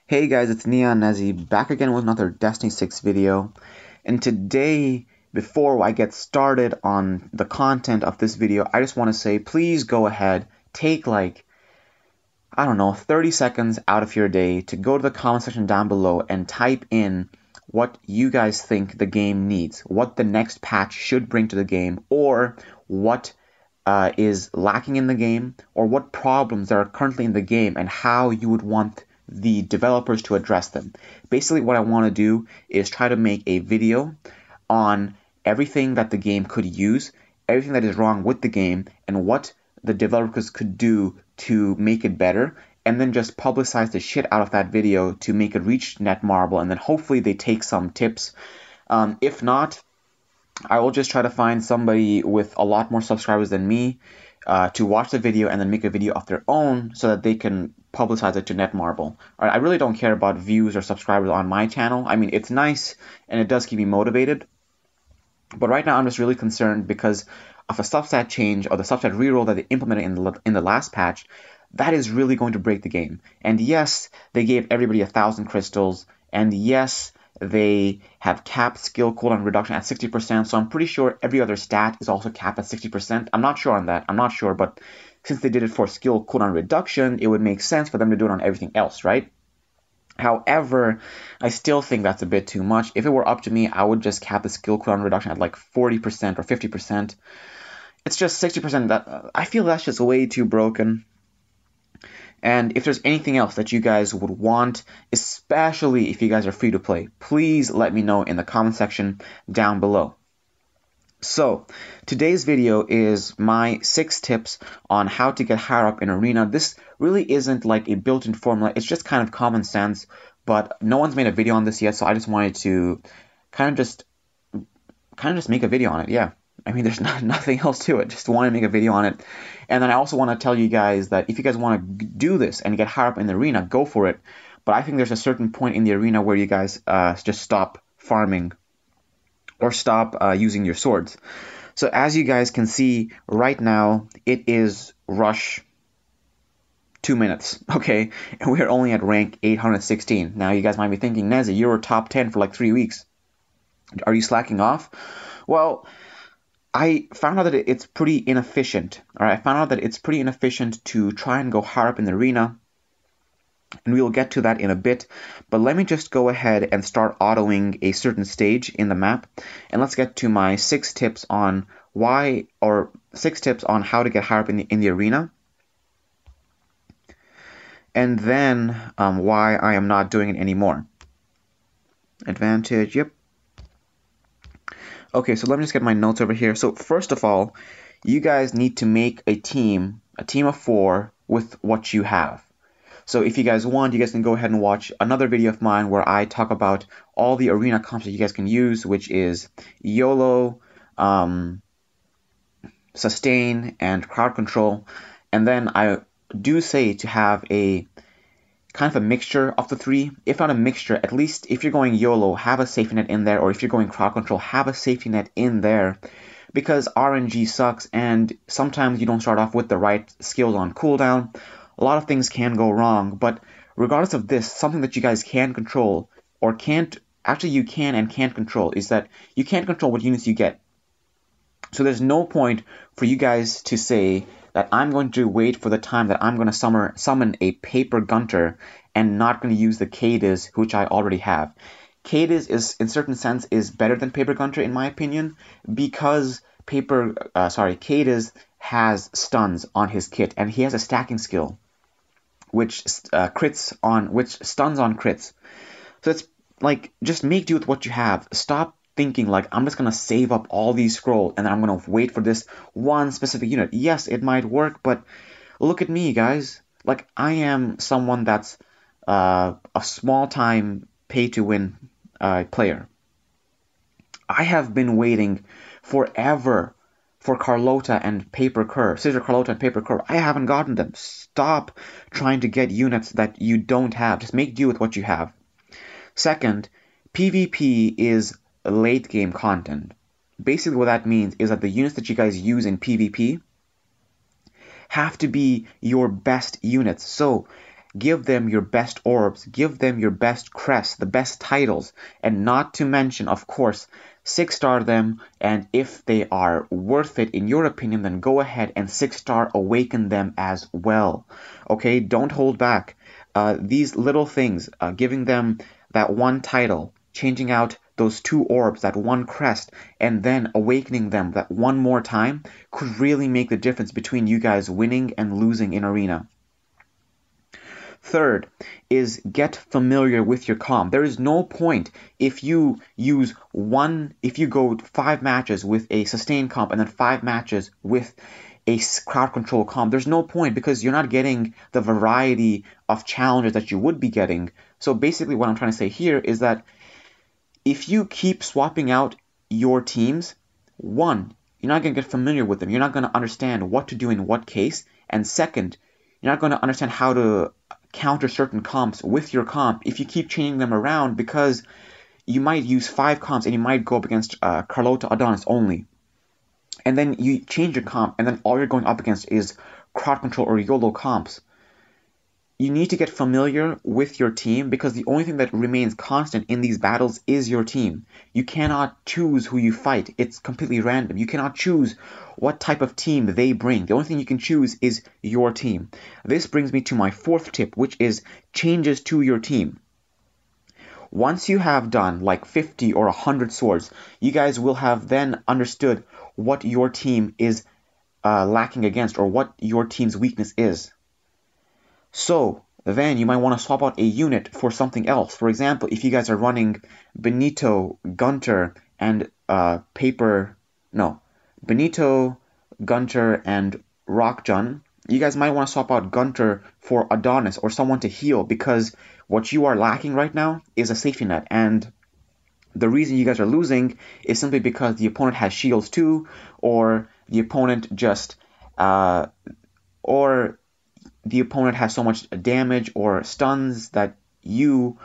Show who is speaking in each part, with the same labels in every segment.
Speaker 1: Hey guys, it's Neon Nazi back again with another Destiny 6 video. And today, before I get started on the content of this video, I just want to say please go ahead, take like, I don't know, 30 seconds out of your day to go to the comment section down below and type in what you guys think the game needs, what the next patch should bring to the game, or what is lacking in the game, or what problems there are currently in the game and how you would want the developers to address them. Basically, what I want to do is try to make a video on everything that the game could use, everything that is wrong with the game, and what the developers could do to make it better, and then just publicize the shit out of that video to make it reach Netmarble, and then hopefully they take some tips. If not, I will just try to find somebody with a lot more subscribers than me to watch the video and then make a video of their own so that they can publicize it to Netmarble. I really don't care about views or subscribers on my channel. I mean, it's nice and it does keep me motivated. But right now I'm just really concerned because of a substat change or the substat reroll that they implemented in the last patch. That is really going to break the game. And yes, they gave everybody 1,000 crystals. And yes, they have capped skill cooldown reduction at 60%, so I'm pretty sure every other stat is also capped at 60%. I'm not sure on that. I'm not sure, but since they did it for skill cooldown reduction, it would make sense for them to do it on everything else, right? However, I still think that's a bit too much. If it were up to me, I would just cap the skill cooldown reduction at like 40% or 50%. It's just 60%. That I feel that's just way too broken. And if there's anything else that you guys would want, especially if you guys are free to play, please let me know in the comment section down below. So, today's video is my 6 tips on how to get higher up in Arena. This really isn't like a built-in formula, it's just kind of common sense, but no one's made a video on this yet, so I just wanted to kind of just make a video on it, yeah. I mean, there's nothing else to it. Just want to make a video on it. And then I also want to tell you guys that if you guys want to do this and get higher up in the arena, go for it. But I think there's a certain point in the arena where you guys just stop farming or stop using your swords. So as you guys can see right now, it is rush 2 minutes, okay? And we're only at rank 816. Now you guys might be thinking, Nezi, you were top 10 for like 3 weeks. Are you slacking off? Well, I found out that it's pretty inefficient. Alright, I found out that it's pretty inefficient to try and go higher up in the arena, and we'll get to that in a bit. But let me just go ahead and start autoing a certain stage in the map, and let's get to my 6 tips on how to get higher up in the arena, and then why I am not doing it anymore. Advantage, yep. Okay, so let me just get my notes over here. So first of all, you guys need to make a team of 4 with what you have. So if you guys want, you guys can go ahead and watch another video of mine where I talk about all the arena comps that you guys can use, which is YOLO, sustain, and crowd control. And then I do say to have a kind of a mixture of the 3. If not a mixture, at least if you're going YOLO, have a safety net in there, or if you're going crowd control, have a safety net in there, because RNG sucks and sometimes you don't start off with the right skills on cooldown. A lot of things can go wrong, but regardless of this, something that you guys can control, or you can and can't control, is that you can't control what units you get. So there's no point for you guys to say that I'm going to wait for the time that I'm going to summon a Paper Gunter and not going to use the Cadiz, which I already have. Cadiz is, in certain sense, is better than Paper Gunter in my opinion, because Cadiz has stuns on his kit, and he has a stacking skill, which stuns on crits. So it's like, just make do with what you have. Stop thinking like, I'm just going to save up all these scrolls and then I'm going to wait for this one specific unit. Yes, it might work, but look at me, guys. Like, I am someone that's a small-time pay-to-win player. I have been waiting forever for Carlota and Paper Cur, Scissor Carlota and Paper Cur. I haven't gotten them. Stop trying to get units that you don't have. Just make do with what you have. Second, PvP is late game content. Basically what that means is that the units that you guys use in PvP have to be your best units. So give them your best orbs, give them your best crests, the best titles, and not to mention, of course, 6-star them, and if they are worth it in your opinion, then go ahead and 6-star awaken them as well. Okay, don't hold back. These little things, giving them that one title, changing out those 2 orbs, that 1 crest, and then awakening them that 1 more time could really make the difference between you guys winning and losing in Arena. Third is get familiar with your comp. There is no point if you go 5 matches with a sustained comp and then 5 matches with a crowd control comp. There's no point because you're not getting the variety of challenges that you would be getting. So basically what I'm trying to say here is that if you keep swapping out your teams, one, you're not going to get familiar with them. You're not going to understand what to do in what case. And second, you're not going to understand how to counter certain comps with your comp if you keep changing them around, because you might use 5 comps and you might go up against Carlota Adonis only. And then you change your comp and then all you're going up against is crowd control or YOLO comps. You need to get familiar with your team because the only thing that remains constant in these battles is your team. You cannot choose who you fight. It's completely random. You cannot choose what type of team they bring. The only thing you can choose is your team. This brings me to my 4th tip, which is changes to your team. Once you have done like 50 or 100 swords, you guys will have then understood what your team is lacking against or what your team's weakness is. So then you might want to swap out a unit for something else. For example, if you guys are running Benito, Gunter, and Benito, Gunter, and Rockjun, you guys might want to swap out Gunter for Adonis or someone to heal, because what you are lacking right now is a safety net. And the reason you guys are losing is simply because the opponent has shields too, or the opponent just the opponent has so much damage or stuns that you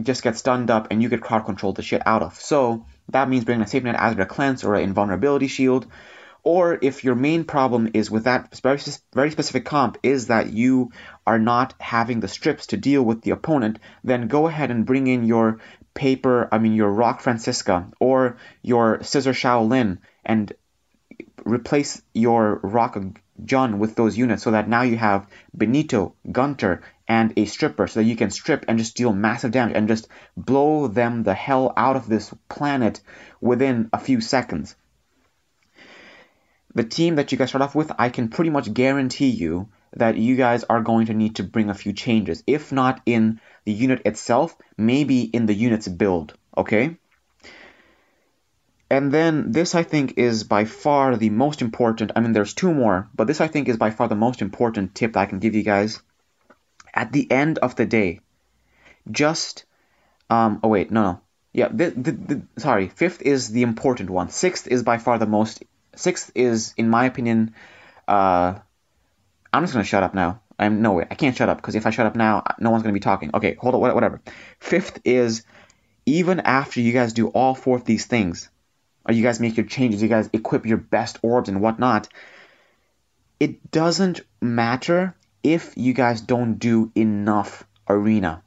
Speaker 1: just get stunned up and you get crowd controlled the shit out of. So that means bringing a safety net, either a cleanse or an invulnerability shield. Or if your main problem is with that very specific comp is that you are not having the strips to deal with the opponent, then go ahead and bring in your Rock Francisca or your Scissor Shaolin and replace your Rock Jun with those units so that now you have Benito, Gunter, and a stripper, so that you can strip and just deal massive damage and just blow them the hell out of this planet within a few seconds. The team that you guys start off with, I can pretty much guarantee you that you guys are going to need to bring a few changes. If not in the unit itself, maybe in the unit's build, okay? And then this, I think, is by far the most important. I mean, there's 2 more, but this, I think, is by far the most important tip that I can give you guys. At the end of the day, just... Yeah, sorry, 5th is the important one. 6th is by far the most... 6th is, in my opinion... I'm just going to shut up now. No way, I can't shut up, because if I shut up now, no one's going to be talking. Okay, hold on, whatever. 5th is, even after you guys do all 4 of these things, or you guys make your changes, you guys equip your best orbs and whatnot, it doesn't matter if you guys don't do enough Arena.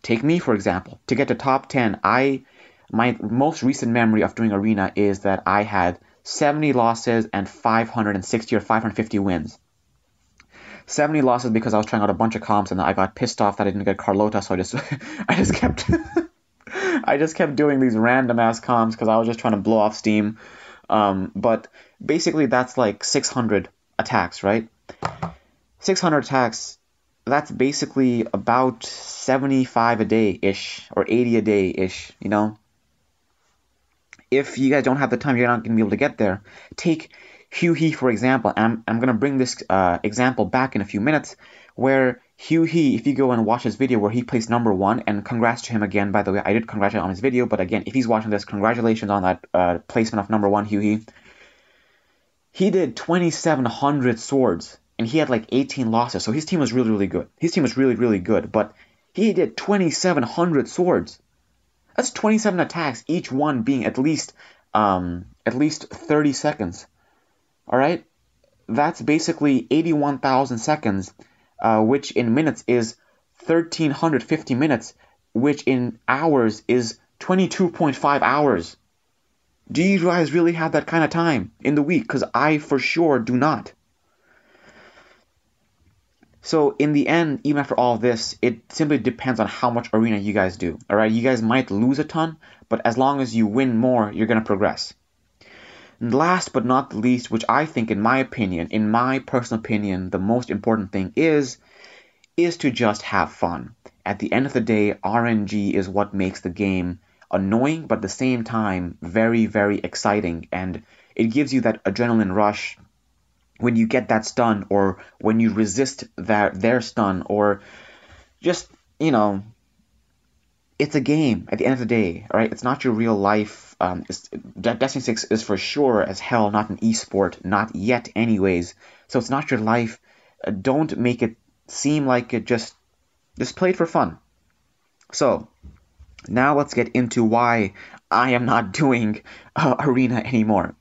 Speaker 1: Take me, for example. To get to top 10, my most recent memory of doing Arena is that I had 70 losses and 560 or 550 wins. 70 losses because I was trying out a bunch of comps and I got pissed off that I didn't get Carlota, so I just kept... I just kept doing these random ass comps because I was just trying to blow off steam. But basically that's like 600 attacks, right? 600 attacks, that's basically about 75 a day-ish, or 80 a day-ish, you know? If you guys don't have the time, you're not going to be able to get there. Take Hugh, for example. I'm going to bring this example back in a few minutes, where Hugh, if you go and watch his video where he placed number 1, and congrats to him again, by the way, I did congratulate on his video, but again, if he's watching this, congratulations on that placement of number 1, Hugh. He did 2,700 swords, and he had like 18 losses, so his team was really, really good. His team was really, really good, but he did 2,700 swords. That's 27 attacks, each one being at least 30 seconds. All right? That's basically 81,000 seconds which in minutes is 1,350 minutes, which in hours is 22.5 hours. Do you guys really have that kind of time in the week? Because I for sure do not. So in the end, even after all this, it simply depends on how much arena you guys do. All right, you guys might lose a ton, but as long as you win more, you're going to progress. And last but not the least, which I think, in my personal opinion, the most important thing is to just have fun. At the end of the day, RNG is what makes the game annoying, but at the same time, very, very exciting. And it gives you that adrenaline rush when you get that stun, or when you resist their stun, or just, it's a game at the end of the day, all right? It's not your real life. Destiny 6 is for sure as hell not an esport, not yet anyways. So it's not your life. Don't make it seem like it. Just play it for fun. So now let's get into why I am not doing arena anymore.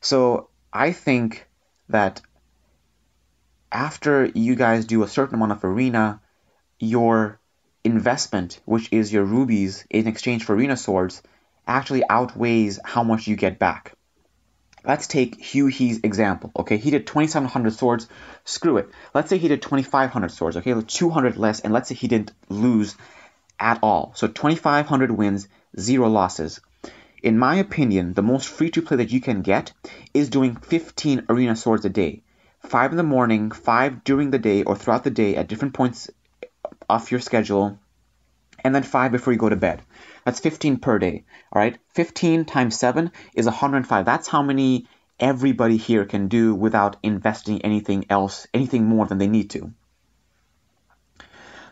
Speaker 1: So I think that after you guys do a certain amount of arena, your investment, which is your rubies in exchange for arena swords, actually outweighs how much you get back. Let's take He's example, okay? He did 2,700 swords. Screw it. Let's say he did 2,500 swords, okay? 200 less, and let's say he didn't lose at all. So 2,500 wins, 0 losses. In my opinion, the most free-to-play that you can get is doing 15 arena swords a day. 5 in the morning, 5 during the day or throughout the day at different points off your schedule, and then 5 before you go to bed. That's 15 per day, all right? 15 times 7 is 105. That's how many everybody here can do without investing anything else, anything more than they need to.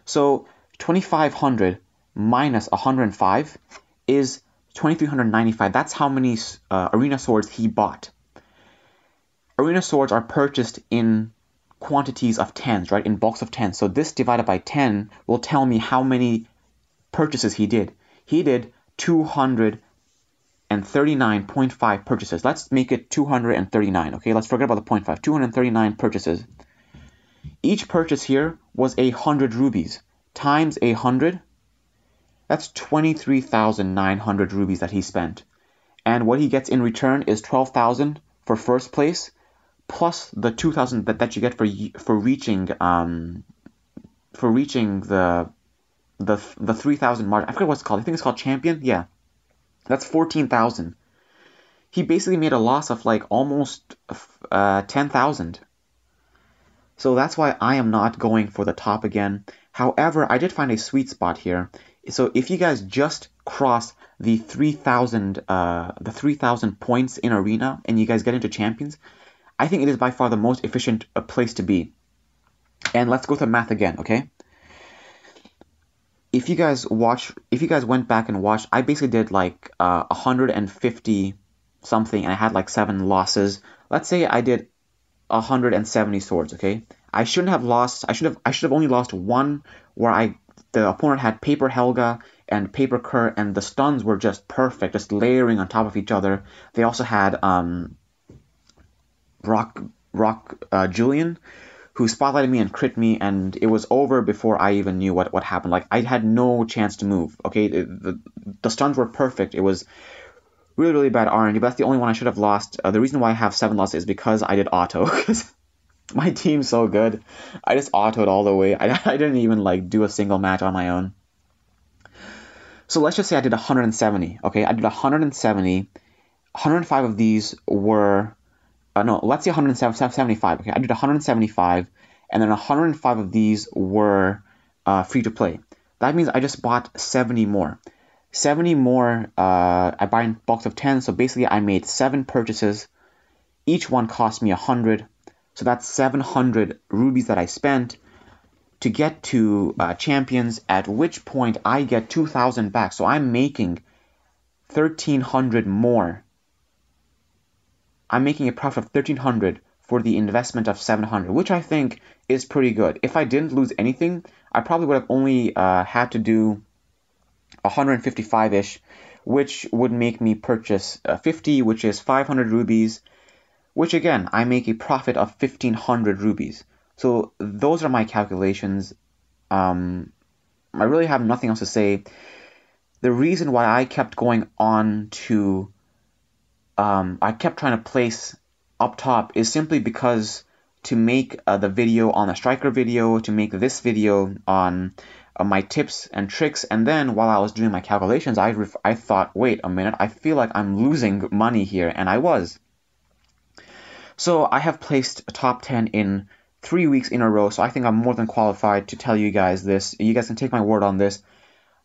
Speaker 1: So 2,500 minus 105 is 2,395. That's how many arena swords he bought. Arena swords are purchased in quantities of 10s, right? In bulks of 10. So this divided by 10 will tell me how many purchases he did. He did 239.5 purchases. Let's make it 239, okay? Let's forget about the 0.5. 239 purchases. Each purchase here was 100 rubies. Times 100, that's 23,900 rubies that he spent. And what he gets in return is 12,000 for first place, plus the 2,000 that you get for reaching the 3,000 mark. I forget what it's called. I think it's called champion. Yeah, that's 14,000. He basically made a loss of like almost 10,000. So that's why I am not going for the top again. However, I did find a sweet spot here. So if you guys just cross the 3,000 points in arena and you guys get into champions, I think it is by far the most efficient place to be. And let's go through math again, okay? If you guys went back and watched, I basically did like 150 something, and I had like 7 losses. Let's say I did 170 swords, okay? I shouldn't have lost. I should have only lost one where the opponent had Paper Helga and Paper Kerr, and the stuns were just perfect, just layering on top of each other. They also had Rock Julian, who spotlighted me and crit me, and it was over before I even knew what happened. Like, I had no chance to move, okay? The stuns were perfect. It was really, really bad RNG, but that's the only one I should have lost. The reason why I have 7 losses is because I did auto, because my team's so good. I just autoed all the way. I didn't even like do a single match on my own. So let's just say I did 170, okay? I did 170. 105 of these were... no, let's say 175. Okay, I did 175, and then 105 of these were free to play. That means I just bought 70 more. 70 more, I buy in bulks of 10, so basically I made 7 purchases. Each one cost me 100, so that's 700 rubies that I spent to get to champions, at which point I get 2,000 back. So I'm making 1,300 more. I'm making a profit of 1,300 for the investment of 700, which I think is pretty good. If I didn't lose anything, I probably would have only had to do 155-ish, which would make me purchase 50, which is 500 rubies, which again, I make a profit of 1,500 rubies. So those are my calculations. I really have nothing else to say. The reason why I kept going on to, I kept trying to place up top is simply because to make the video on the striker video, to make this video on my tips and tricks, and then while I was doing my calculations, I thought, wait a minute, I feel like I'm losing money here, and I was. So I have placed a top 10 in 3 weeks in a row, so I think I'm more than qualified to tell you guys this. You guys can take my word on this.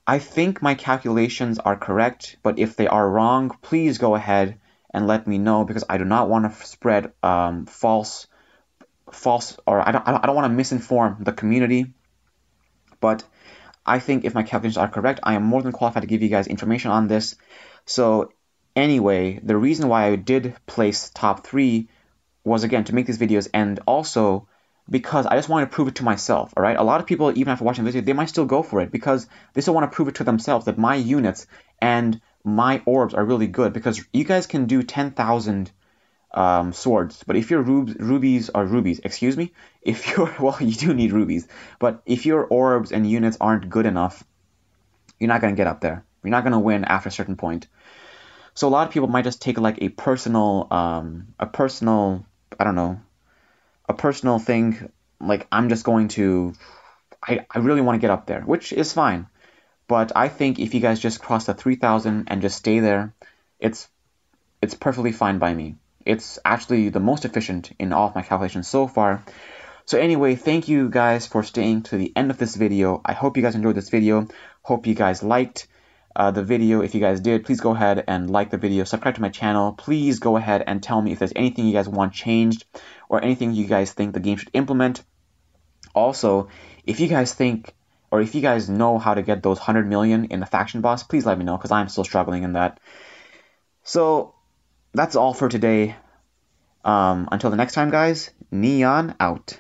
Speaker 1: I think my calculations are correct, but if they are wrong, please go ahead and let me know, because I do not want to spread false, or I don't want to misinform the community. But I think if my calculations are correct, I am more than qualified to give you guys information on this. So anyway, the reason why I did place top 3 was, again, to make these videos, and also because I just wanted to prove it to myself, all right? A lot of people, even after watching the video, they might still go for it because they still want to prove it to themselves that my units and my orbs are really good, because you guys can do 10,000 swords, but if your rubies, if your, well, you do need rubies, but if your orbs and units aren't good enough, you're not going to get up there. You're not going to win after a certain point. So a lot of people might just take like a personal thing, like I'm just going to, I really want to get up there, which is fine. But I think if you guys just cross the 3,000 and just stay there, it's perfectly fine by me. It's actually the most efficient in all of my calculations so far. So anyway, thank you guys for staying to the end of this video. I hope you guys enjoyed this video. Hope you guys liked the video. If you guys did, please go ahead and like the video, subscribe to my channel. Please go ahead and tell me if there's anything you guys want changed or anything you guys think the game should implement. Also, if you guys think, or if you guys know how to get those 100 million in the faction boss, please let me know, because I'm still struggling in that. So that's all for today. Until the next time, guys, Neon out.